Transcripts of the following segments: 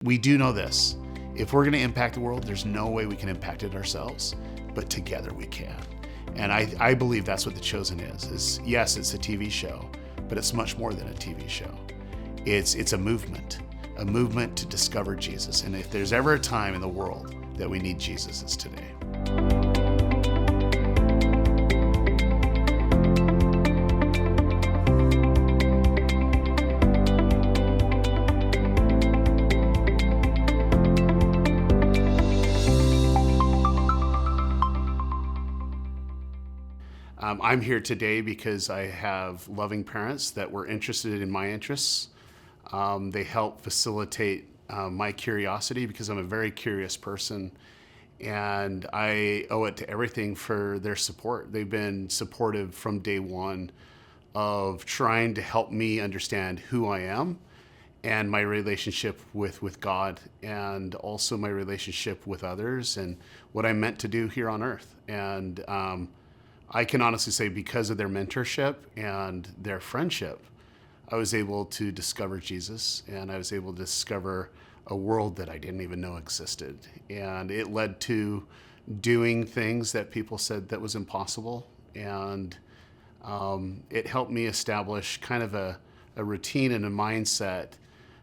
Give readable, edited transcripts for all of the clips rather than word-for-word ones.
We do know this. If we're going to impact the world, there's no way we can impact it ourselves, but together we can. And I believe that's what The Chosen is yes, it's a TV show, but it's much more than a TV show. It's a movement to discover Jesus. And if there's ever a time in the world that we need Jesus, it's today. I'm here today because I have loving parents that were interested in my interests. They help facilitate my curiosity because I'm a very curious person, and I owe it to everything for their support. They've been supportive from day one of trying to help me understand who I am and my relationship with God, and also my relationship with others and what I'm meant to do here on earth. And I can honestly say because of their mentorship and their friendship, I was able to discover Jesus, and I was able to discover a world that I didn't even know existed. And it led to doing things that people said that was impossible. And it helped me establish kind of a routine and a mindset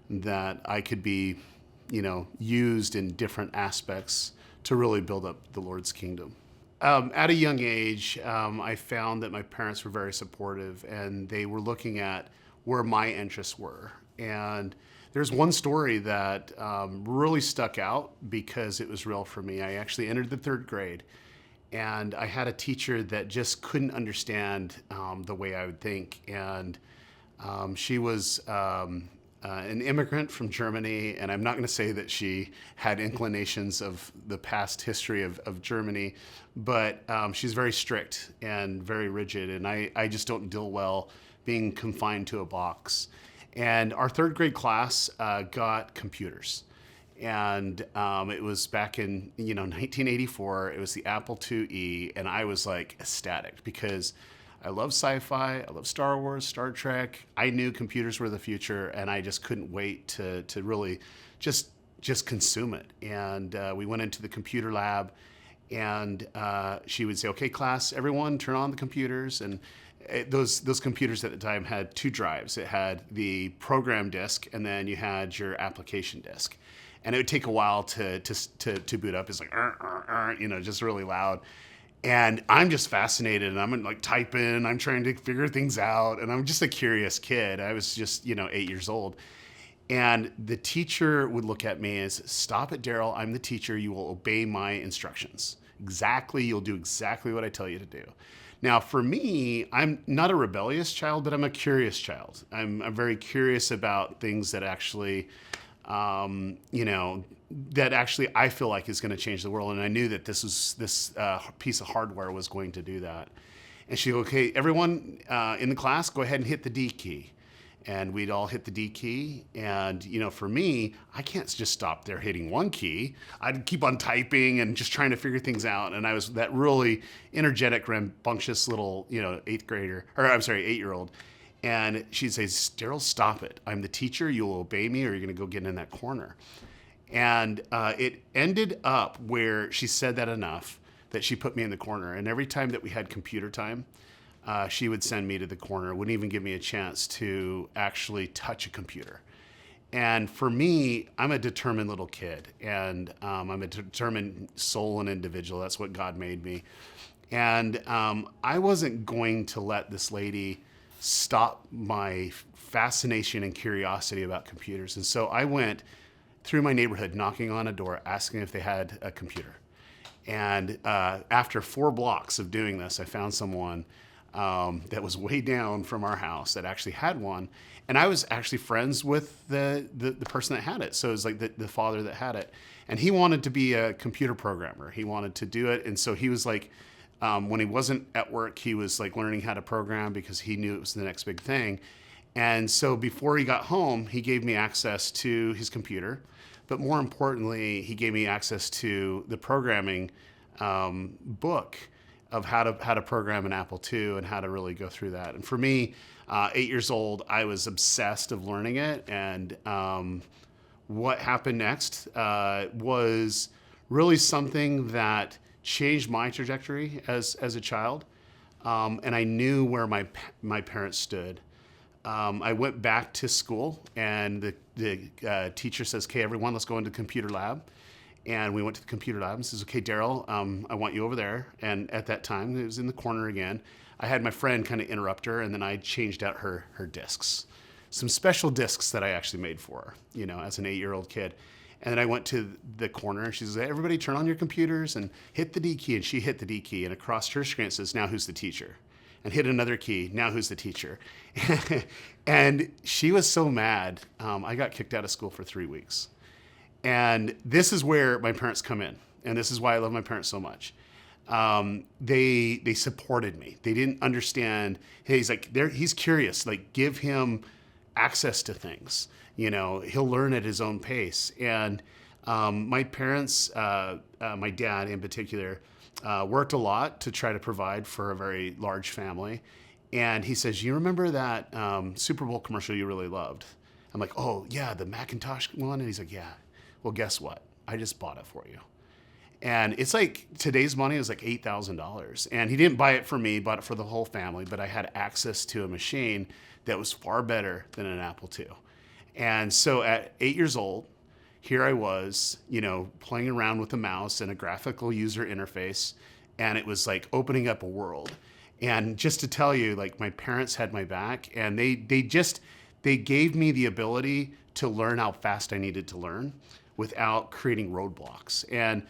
that I could be, used in different aspects to really build up the Lord's kingdom. At a young age, I found that my parents were very supportive, and they were looking at where my interests were. And there's one story that really stuck out because it was real for me. I actually entered the third grade, and I had a teacher that just couldn't understand the way I would think. And she was an immigrant from Germany, and I'm not going to say that she had inclinations of the past history of Germany, but she's very strict and very rigid, and I just don't deal well being confined to a box. And our third grade class got computers, and it was back in 1984. It was the Apple IIe, and I was like ecstatic because I love sci-fi, I love Star Wars, Star Trek. I knew computers were the future, and I just couldn't wait to really just consume it. And we went into the computer lab, and she would say, "Okay, class, everyone turn on the computers." And those computers at the time had two drives. It had the program disk, and then you had your application disk. And it would take a while to boot up. It's like, just really loud. And I'm just fascinated, and I'm like typing, I'm trying to figure things out, and I'm just a curious kid. I was just, 8 years old. And the teacher would look at me as, "Stop it, Derral, I'm the teacher, you will obey my instructions. You'll do exactly what I tell you to do." Now, for me, I'm not a rebellious child, but I'm a curious child. I'm very curious about things that actually, that actually I feel like is going to change the world. And I knew that this piece of hardware was going to do that. And she go, "Okay, everyone in the class, go ahead and hit the D key." And we'd all hit the D key. And, for me, I can't just stop there hitting one key. I'd keep on typing and just trying to figure things out. And I was that really energetic, rambunctious little, 8-year-old. And she'd say, "Derral, stop it. I'm the teacher. You'll obey me, or you're going to go get in that corner." And it ended up where she said that enough that she put me in the corner. And every time that we had computer time, she would send me to the corner, wouldn't even give me a chance to actually touch a computer. And for me, I'm a determined little kid, and I'm a determined soul and individual. That's what God made me. And I wasn't going to let this lady stop my fascination and curiosity about computers. And so I went through my neighborhood knocking on a door, asking if they had a computer. And after 4 blocks of doing this, I found someone that was way down from our house that actually had one. And I was actually friends with the person that had it. So it was like the father that had it. And he wanted to be a computer programmer. He wanted to do it. And so he was like, when he wasn't at work, he was like learning how to program because he knew it was the next big thing. And so before he got home, he gave me access to his computer. But more importantly, he gave me access to the programming book of how to program an Apple II and how to really go through that. And for me, 8 years old, I was obsessed of learning it. And what happened next was really something that changed my trajectory as a child. And I knew where my parents stood. I went back to school, and the teacher says, "Okay, everyone, let's go into the computer lab." And we went to the computer lab and says, "Okay, Derral, I want you over there." And at that time, it was in the corner again. I had my friend kind of interrupt her, and then I changed out her discs, some special discs that I actually made for her, as an 8-year-old kid. And then I went to the corner, and she says, "Everybody turn on your computers and hit the D key." And she hit the D key, and across her screen it says, "Now who's the teacher?" And hit another key, "Now who's the teacher?" And she was so mad, I got kicked out of school for 3 weeks. And this is where my parents come in. And this is why I love my parents so much. They supported me. They didn't understand. Hey, he's curious. Like, give him access to things. He'll learn at his own pace. And my parents, my dad in particular, worked a lot to try to provide for a very large family. And he says, "You remember that Super Bowl commercial you really loved?" I'm like, "Oh, yeah, the Macintosh one?" And he's like, "Yeah. Well, guess what? I just bought it for you." And it's like, today's money is like $8,000. And he didn't buy it for me, bought it for the whole family, but I had access to a machine that was far better than an Apple II. And so at 8 years old, here I was, playing around with a mouse and a graphical user interface. And it was like opening up a world. And just to tell you, like, my parents had my back, and they gave me the ability to learn how fast I needed to learn without creating roadblocks. And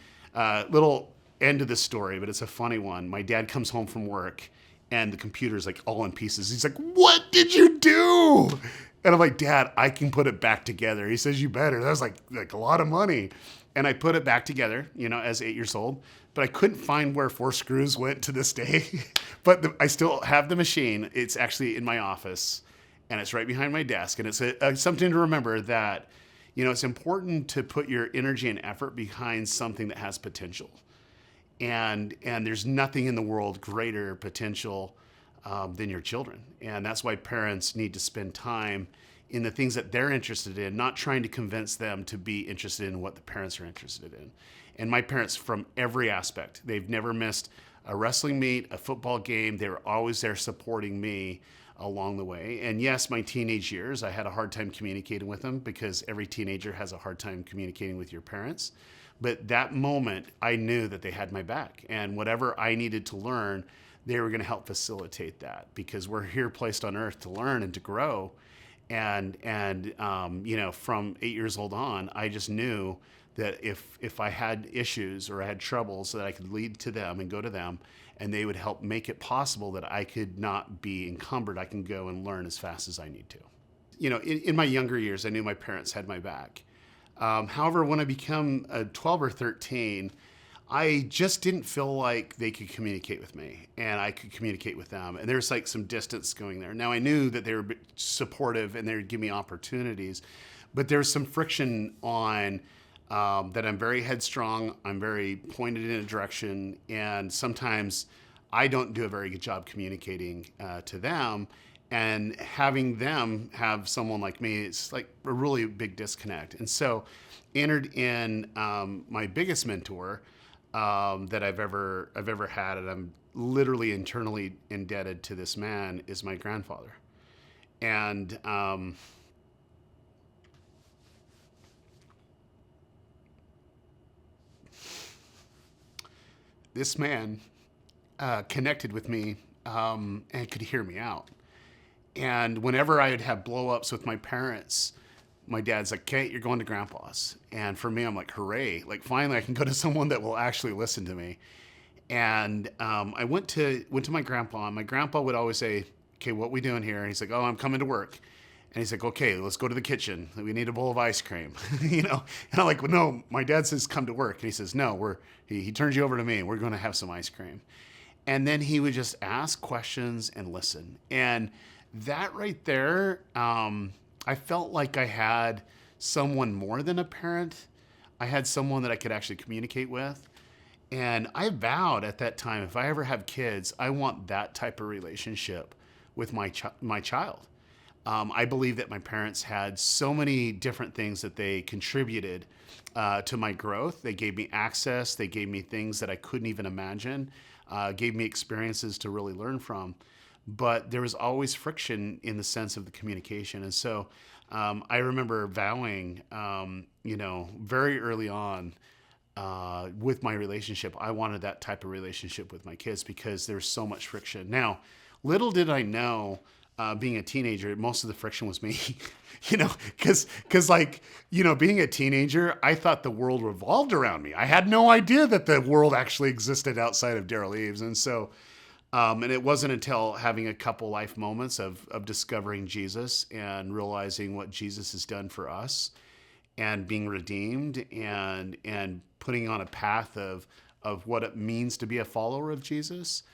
little end of the story, but it's a funny one. My dad comes home from work, and the computer's like all in pieces. He's like, "What did you do?" And I'm like, "Dad, I can put it back together." He says, "You better." That was like a lot of money. And I put it back together, as 8 years old, but I couldn't find where 4 screws went to this day. But I still have the machine. It's actually in my office, and it's right behind my desk. And it's something to remember that, it's important to put your energy and effort behind something that has potential. And there's nothing in the world greater potential than your children. And that's why parents need to spend time in the things that they're interested in, not trying to convince them to be interested in what the parents are interested in. And my parents, from every aspect, they've never missed a wrestling meet, a football game. They were always there supporting me along the way. And yes, my teenage years, I had a hard time communicating with them, because every teenager has a hard time communicating with your parents. But that moment, I knew that they had my back. And whatever I needed to learn, they were going to help facilitate that, because we're here placed on earth to learn and to grow. And from 8 years old on, I just knew that if I had issues or I had troubles, that I could lead to them and go to them, and they would help make it possible that I could not be encumbered. I can go and learn as fast as I need to. In my younger years, I knew my parents had my back. However, when I became 12 or 13, I just didn't feel like they could communicate with me, and I could communicate with them. And there's like some distance going there. Now, I knew that they were supportive and they would give me opportunities, but there's some friction on that. I'm very headstrong. I'm very pointed in a direction. And sometimes I don't do a very good job communicating to them. And having them have someone like me, it's like a really big disconnect. And so entered in my biggest mentor that I've ever had, and I'm literally internally indebted to this man, is my grandfather. And this man connected with me and could hear me out. And whenever I'd have blow-ups with my parents, my dad's like, "Kate, you're going to Grandpa's." And for me, I'm like, hooray. Like, finally, I can go to someone that will actually listen to me. And I went to my grandpa, and my grandpa would always say, "Okay, what we doing here?" And he's like, "Oh, I'm coming to work." And he's like, "Okay, let's go to the kitchen. We need a bowl of ice cream." And I'm like, "Well, no, my dad says come to work." And he says, "No, he turns you over to me. We're going to have some ice cream." And then he would just ask questions and listen. And that right there, I felt like I had someone more than a parent. I had someone that I could actually communicate with. And I vowed at that time, if I ever have kids, I want that type of relationship with my child. I believe that my parents had so many different things that they contributed to my growth. They gave me access. They gave me things that I couldn't even imagine, gave me experiences to really learn from. But there was always friction in the sense of the communication. And so I remember vowing, very early on with my relationship, I wanted that type of relationship with my kids because there's so much friction. Now, little did I know, being a teenager, most of the friction was me, because being a teenager, I thought the world revolved around me. I had no idea that the world actually existed outside of Derral Eves. And so, and it wasn't until having a couple life moments of discovering Jesus and realizing what Jesus has done for us and being redeemed and putting on a path of what it means to be a follower of Jesus,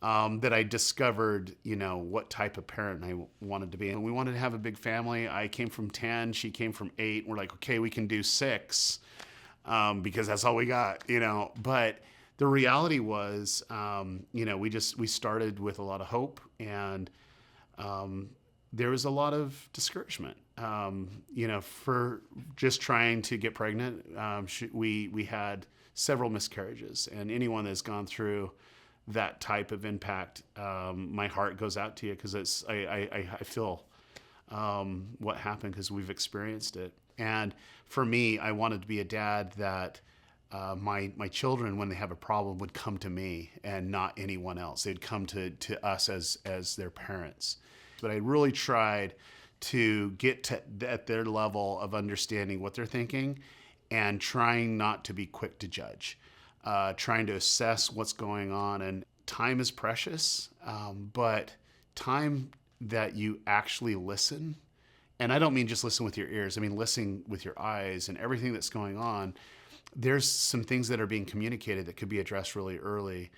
that I discovered, what type of parent I wanted to be. And we wanted to have a big family. I came from 10, she came from 8. We're like, okay, we can do 6, because that's all we got, But the reality was, we started with a lot of hope, and there was a lot of discouragement, for just trying to get pregnant. We had several miscarriages, and anyone that's gone through that type of impact, my heart goes out to you, because I feel what happened, because we've experienced it. And for me, I wanted to be a dad that my children, when they have a problem, would come to me and not anyone else. They'd come to us as their parents. But I really tried to get at their level of understanding what they're thinking and trying not to be quick to judge. Trying to assess what's going on. And time is precious, but time that you actually listen, and I don't mean just listen with your ears, I mean listen with your eyes and everything that's going on. There's some things that are being communicated that could be addressed really early,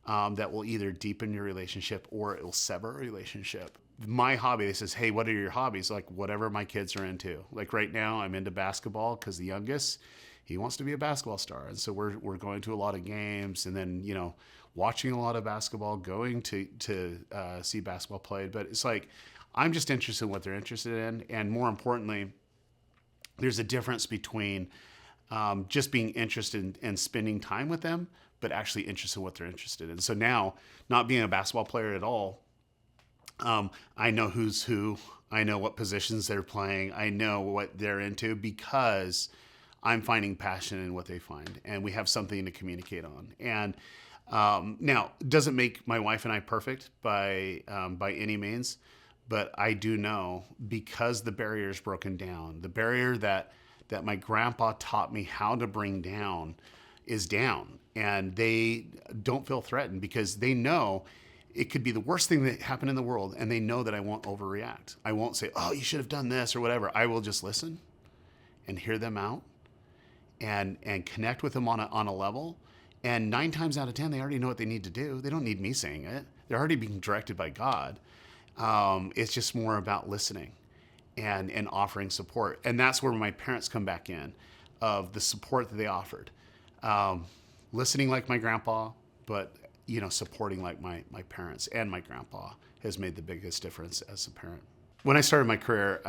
that will either deepen your relationship or it will sever a relationship. My hobby, they says, hey, what are your hobbies? Like whatever my kids are into. Like right now I'm into basketball because the youngest, he wants to be a basketball star. And so we're going to a lot of games, and then, watching a lot of basketball, going to see basketball played. But it's like, I'm just interested in what they're interested in. And more importantly, there's a difference between just being interested in spending time with them, but actually interested in what they're interested in. So now, not being a basketball player at all, I know who's who. I know what positions they're playing. I know what they're into, because I'm finding passion in what they find, and we have something to communicate on. And now, doesn't make my wife and I perfect by any means, but I do know, because the barrier is broken down, the barrier that my grandpa taught me how to bring down is down, and they don't feel threatened, because they know it could be the worst thing that happened in the world, and they know that I won't overreact. I won't say, oh, you should have done this or whatever. I will just listen and hear them out and connect with them on a level. And 9 times out of 10, they already know what they need to do. They don't need me saying it. They're already being directed by God. It's just more about listening and offering support. And that's where my parents come back in, of the support that they offered. Listening like my grandpa, but supporting like my parents, and my grandpa has made the biggest difference as a parent. When I started my career,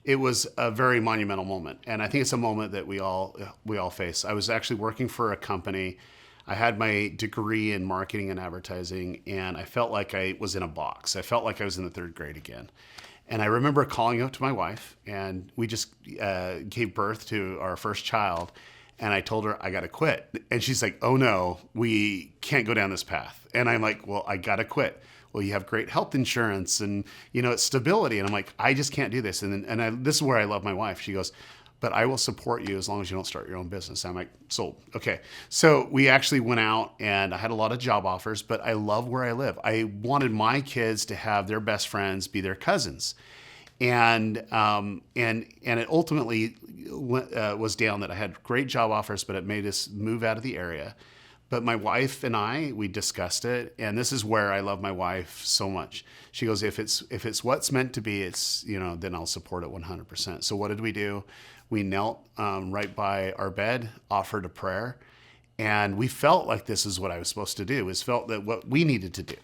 it was a very monumental moment, and I think it's a moment that we all face. I was actually working for a company. I had my degree in marketing and advertising, and I felt like I was in a box. I felt like I was in the 3rd grade again. And I remember calling up to my wife, and we just gave birth to our first child. And I told her, I got to quit. And she's like, oh no, we can't go down this path. And I'm like, well, I got to quit. Well, you have great health insurance and, it's stability. And I'm like, I just can't do this. And this is where I love my wife. She goes, but I will support you as long as you don't start your own business. I'm like, sold. Okay. So we actually went out, and I had a lot of job offers, but I love where I live. I wanted my kids to have their best friends be their cousins. And it ultimately was down that I had great job offers, but it made us move out of the area. But my wife and we discussed it, and this is where I love my wife so much. She goes, if it's what's meant to be, it's then I'll support it 100%. So what did we do? We knelt right by our bed, offered a prayer, and we felt like this is what I was supposed to do. It felt that what we needed to do.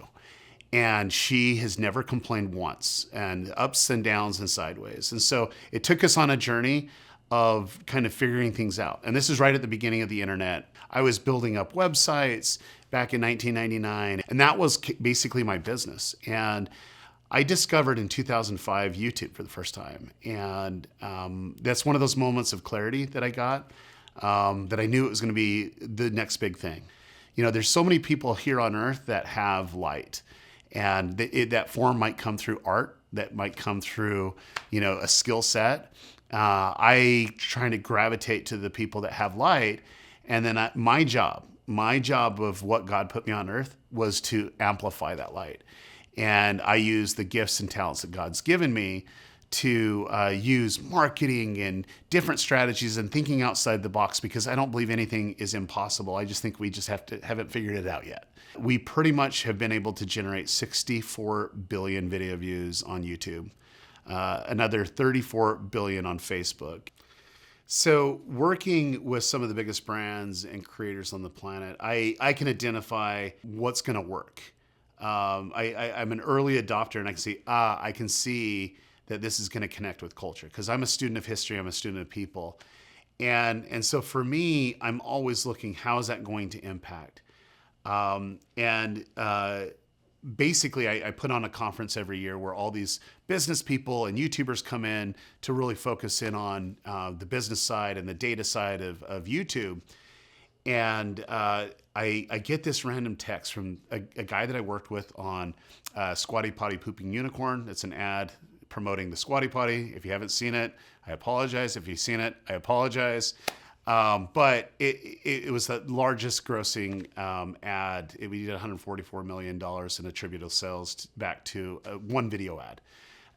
And she has never complained once, and ups and downs and sideways. And so it took us on a journey of kind of figuring things out. And this is right at the beginning of the internet. I was building up websites back in 1999, and that was basically my business. And I discovered in 2005 YouTube for the first time. And that's one of those moments of clarity that I got, that I knew it was going to be the next big thing. You know, there's so many people here on earth that have light. And that form might come through art, that might come through, a skill set. I trying to gravitate to the people that have light. And then my job of what God put me on earth was to amplify that light. And I use the gifts and talents that God's given me to use marketing and different strategies and thinking outside the box, because I don't believe anything is impossible. I just think we just haven't figured it out yet. We pretty much have been able to generate 64 billion video views on YouTube, another 34 billion on Facebook. So working with some of the biggest brands and creators on the planet, I can identify what's going to work. I'm an early adopter, and I can see that this is going to connect with culture, because I'm a student of history, I'm a student of people. And so for me, I'm always looking, how is that going to impact? Basically, I put on a conference every year where all these business people and YouTubers come in to really focus in on the business side and the data side of YouTube. And I get this random text from a guy that I worked with on Squatty Potty Pooping Unicorn. It's an ad promoting the Squatty Potty. If you haven't seen it, I apologize. If you've seen it, I apologize. But it was the largest grossing ad. We did $144 million in attributable sales back to one video ad.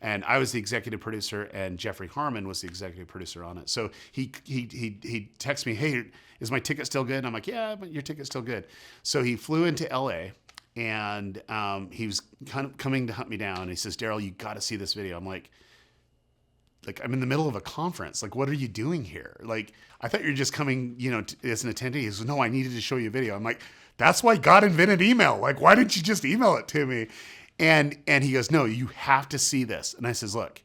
And I was the executive producer, and Jeffrey Harmon was the executive producer on it. So he texted me, "Hey, is my ticket still good?" And I'm like, "Yeah, but your ticket's still good." So he flew into LA, and he was kind of coming to hunt me down. And he says, "Derral, you got to see this video." I'm like, I'm in the middle of a conference. Like, what are you doing here? Like, I thought you were just coming, as an attendee. He says, "No, I needed to show you a video." I'm like, "That's why God invented email. Like, why didn't you just email it to me?" And he goes, "No, you have to see this." And I says, "Look,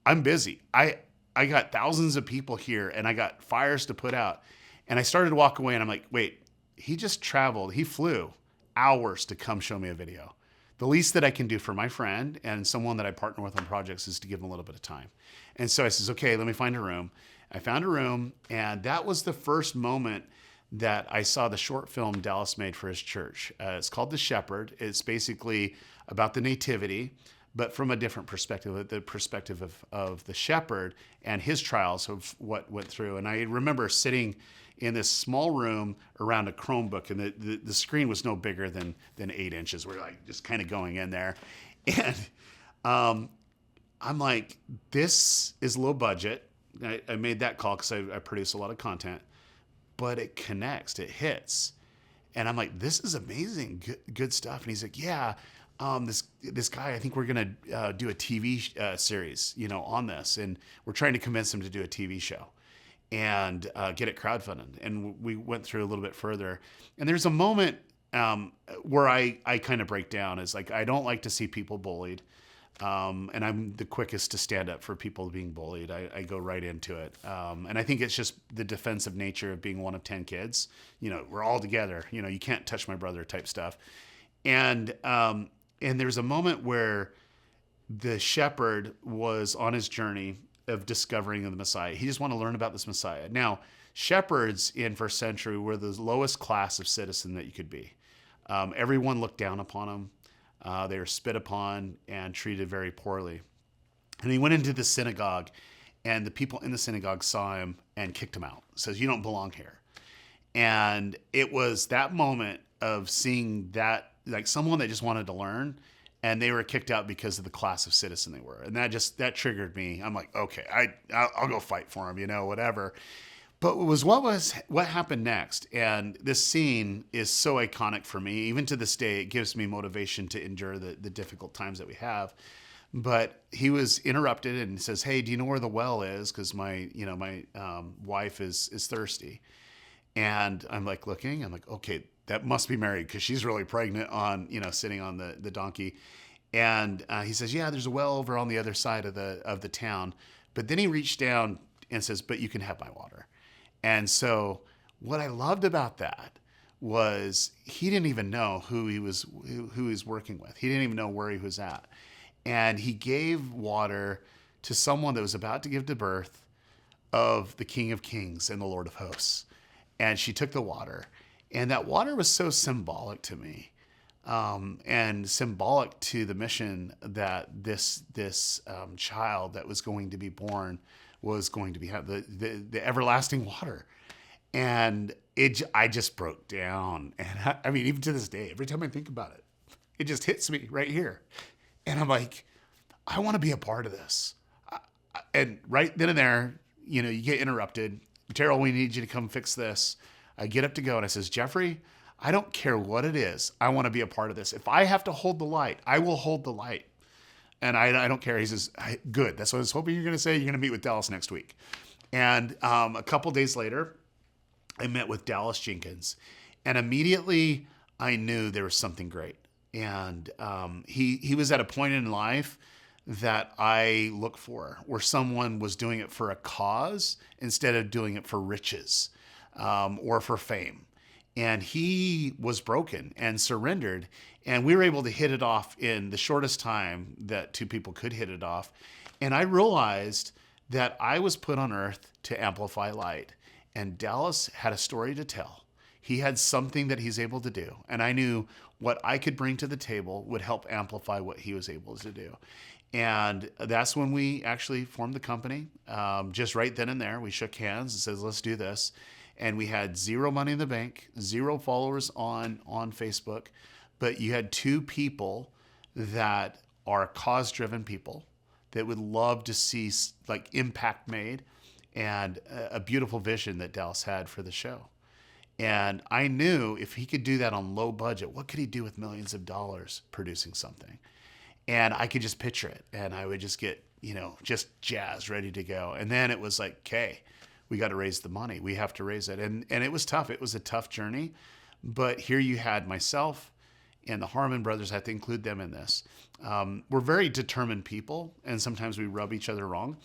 I'm busy. I got thousands of people here, and I got fires to put out." And I started to walk away, and I'm like, wait, he flew hours to come show me a video. The least that I can do for my friend and someone that I partner with on projects is to give him a little bit of time. And so I says, "Okay, let me find a room." I found a room, and that was the first moment that I saw the short film Dallas made for his church. It's called The Shepherd. It's basically about the nativity, but from a different perspective, the perspective of the shepherd and his trials of what went through. And I remember sitting in this small room around a Chromebook, and the screen was no bigger than 8 inches. We're like just kind of going in there. And I'm like, this is low budget. I made that call because I produce a lot of content, but it connects, it hits. And I'm like, this is amazing, good stuff. And he's like, "Yeah, this guy, I think we're going to do a TV series, on this. And we're trying to convince him to do a TV show and get it crowdfunded." And we went through a little bit further. And there's a moment where I kind of break down. Is like, I don't like to see people bullied. And I'm the quickest to stand up for people being bullied. I go right into it. And I think it's just the defensive nature of being one of 10 kids. We're all together. You can't touch my brother type stuff. And there's a moment where the shepherd was on his journey of discovering the Messiah. He just wanted to learn about this Messiah. Now, shepherds in first century were the lowest class of citizen that you could be. Everyone looked down upon them. They were spit upon and treated very poorly. And he went into the synagogue, and the people in the synagogue saw him and kicked him out. Says, "You don't belong here." And it was that moment of seeing that, like someone that just wanted to learn, and they were kicked out because of the class of citizen they were. And that triggered me. I'm like, okay, I'll go fight for him, whatever. But what happened next? And this scene is so iconic for me. Even to this day, it gives me motivation to endure the difficult times that we have. But he was interrupted and says, "Hey, do you know where the well is? Because my wife is thirsty." And I'm like looking. I'm like, okay, that must be married because she's really pregnant on, sitting on the donkey. And he says, yeah, there's a well over on the other side of the town. But then he reached down and says, but you can have my water. And so what I loved about that was he didn't even know who he was working with. He didn't even know where he was at. And he gave water to someone that was about to give to birth of the King of Kings and the Lord of Hosts. And she took the water. And that water was so symbolic to me, and symbolic to the mission that this child that was going to be born was going to be the everlasting water. And I just broke down. And I mean, even to this day, every time I think about it, it just hits me right here. And I'm like, I want to be a part of this. And right then and there, you get interrupted. Derral, we need you to come fix this. I get up to go and I says, Jeffrey, I don't care what it is. I want to be a part of this. If I have to hold the light, I will hold the light. And I don't care. He says, good. That's what I was hoping you're going to say. You're going to meet with Dallas next week. And a couple days later, I met with Dallas Jenkins. And immediately I knew there was something great. And he was at a point in life that I look for, where someone was doing it for a cause instead of doing it for riches or for fame. And he was broken and surrendered. And we were able to hit it off in the shortest time that two people could hit it off. And I realized that I was put on earth to amplify light. And Dallas had a story to tell. He had something that he's able to do. And I knew what I could bring to the table would help amplify what he was able to do. And that's when we actually formed the company. Just right then and there, we shook hands and said, let's do this. And we had zero money in the bank, zero followers on Facebook. But you had two people that are cause-driven people that would love to see like impact made, and a beautiful vision that Dallas had for the show. And I knew if he could do that on low budget, what could he do with millions of dollars producing something? And I could just picture it, and I would just get, just jazzed, ready to go. And then it was like, okay, we got to raise the money. We have to raise it. And it was tough. It was a tough journey. But here you had myself and the Harmon brothers. I have to include them in this. We're very determined people, and sometimes we rub each other wrong.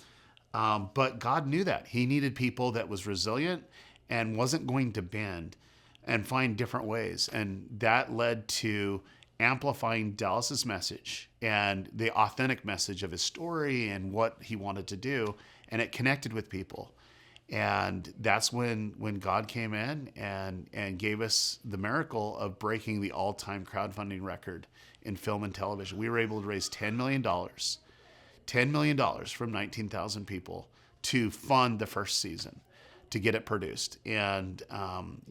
But God knew that. He needed people that was resilient and wasn't going to bend and find different ways. And that led to amplifying Dallas's message and the authentic message of his story and what he wanted to do. And it connected with people. And that's when God came in and gave us the miracle of breaking the all-time crowdfunding record in film and television. We were able to raise $10 million from 19,000 people to fund the first season, to get it produced. And,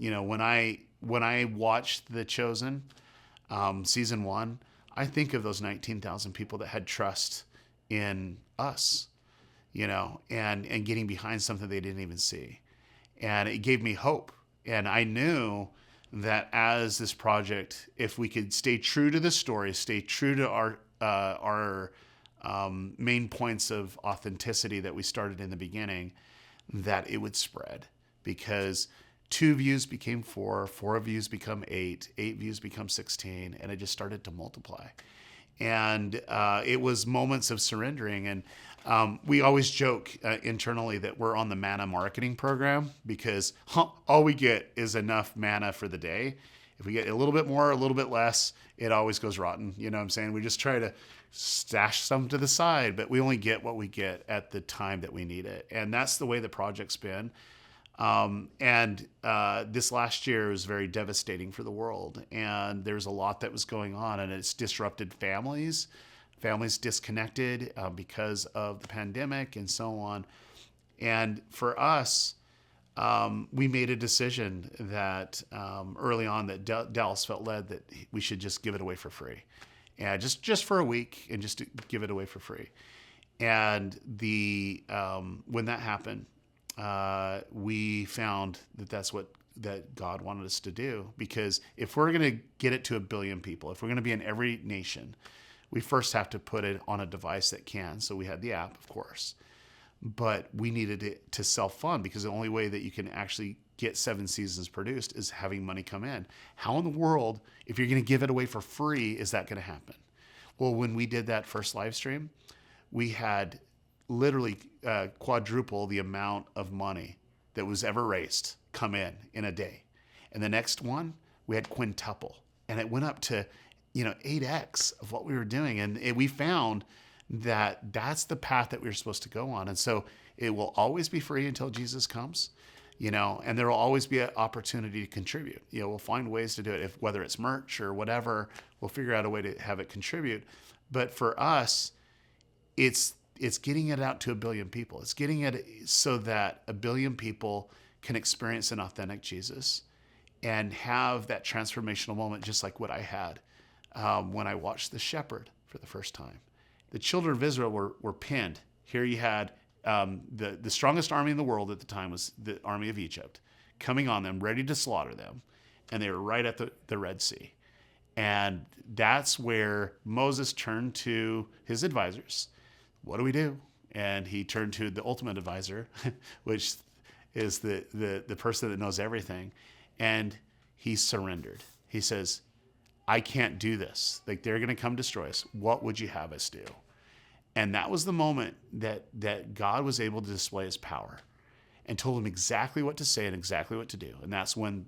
when I watched The Chosen, season 1, I think of those 19,000 people that had trust in us, and getting behind something they didn't even see. And it gave me hope. And I knew that as this project, if we could stay true to the story, stay true to our main points of authenticity that we started in the beginning, that it would spread. Because 2 views became 4, 4 views become 8, 8 views become 16, and it just started to multiply. And it was moments of surrendering. And we always joke internally that we're on the manna marketing program, because all we get is enough manna for the day. If we get a little bit more, a little bit less, it always goes rotten. You know what I'm saying? We just try to stash some to the side, but we only get what we get at the time that we need it. And that's the way the project's been. This last year was very devastating for the world, and there's a lot that was going on, and it's disrupted families disconnected because of the pandemic and so on. And for us, we made a decision that early on that Dallas felt led that we should just give it away for free, and just for a week, and just to give it away for free. And when that happened, we found that God wanted us to do, because if we're going to get it to 1 billion people, if we're going to be in every nation, we first have to put it on a device that can. So we had the app, of course, but we needed it to self-fund because the only way that you can actually get 7 seasons produced is having money come in. How in the world, if you're going to give it away for free, is that going to happen? Well, when we did that first live stream, we had literally quadruple the amount of money that was ever raised come in a day. And the next one, we had quintuple. And it went up to, 8x of what we were doing. And we found that that's the path that we were supposed to go on. And so it will always be free until Jesus comes, and there will always be an opportunity to contribute. We'll find ways to do it, whether it's merch or whatever, we'll figure out a way to have it contribute. But for us, it's getting it out to 1 billion people. It's getting it so that 1 billion people can experience an authentic Jesus and have that transformational moment, just like what I had when I watched The Shepherd for the first time. The children of Israel were pinned. Here you had the strongest army in the world at the time was the army of Egypt, coming on them, ready to slaughter them, and they were right at the Red Sea. And that's where Moses turned to his advisors. What do we do? And he turned to the ultimate advisor, which is the person that knows everything, and he surrendered. He says, I can't do this. Like, they're going to come destroy us. What would you have us do? And that was the moment that God was able to display his power and told him exactly what to say and exactly what to do. And that's when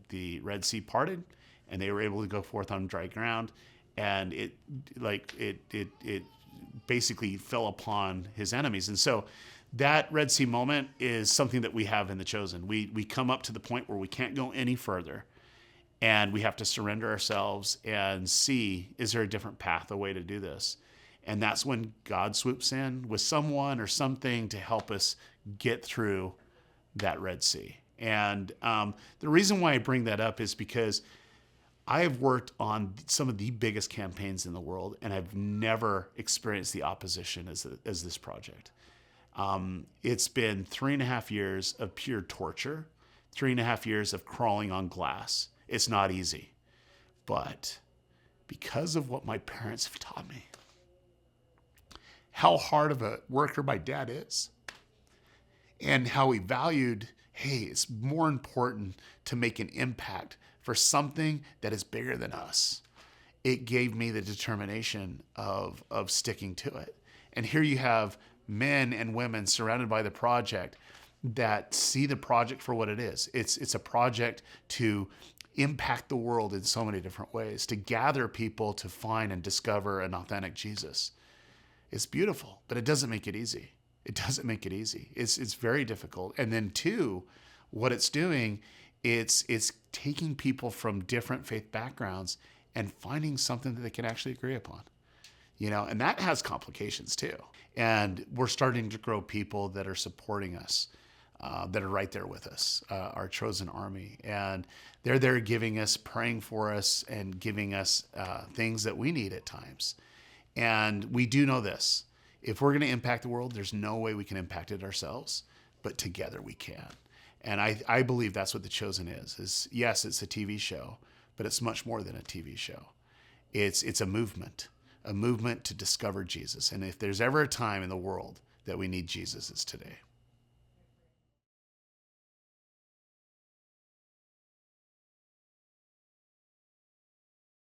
the Red Sea parted and they were able to go forth on dry ground. And it basically fell upon his enemies. And so that Red Sea moment is something that we have in The Chosen. We come up to the point where we can't go any further. And we have to surrender ourselves and see, is there a different path, a way to do this? And that's when God swoops in with someone or something to help us get through that Red Sea. And the reason why I bring that up is because I have worked on some of the biggest campaigns in the world, and I've never experienced the opposition as this project. It's been 3.5 years of pure torture, 3.5 years of crawling on glass. It's not easy, but because of what my parents have taught me, how hard of a worker my dad is, and how he valued, hey, it's more important to make an impact for something that is bigger than us. It gave me the determination of sticking to it. And here you have men and women surrounded by the project that see the project for what it is. It's a project to impact the world in so many different ways, to gather people to find and discover an authentic Jesus. It's beautiful, but it doesn't make it easy. It doesn't make it easy. It's very difficult. And then two, what it's doing, it's taking people from different faith backgrounds and finding something that they can actually agree upon. And that has complications too. And we're starting to grow people that are supporting us, that are right there with us, our chosen army. And they're there giving us, praying for us, and giving us things that we need at times. And we do know this. If we're going to impact the world, there's no way we can impact it ourselves, but together we can. And I believe that's what The Chosen is yes, it's a TV show, but it's much more than a TV show. It's a movement to discover Jesus. And if there's ever a time in the world that we need Jesus, it's today.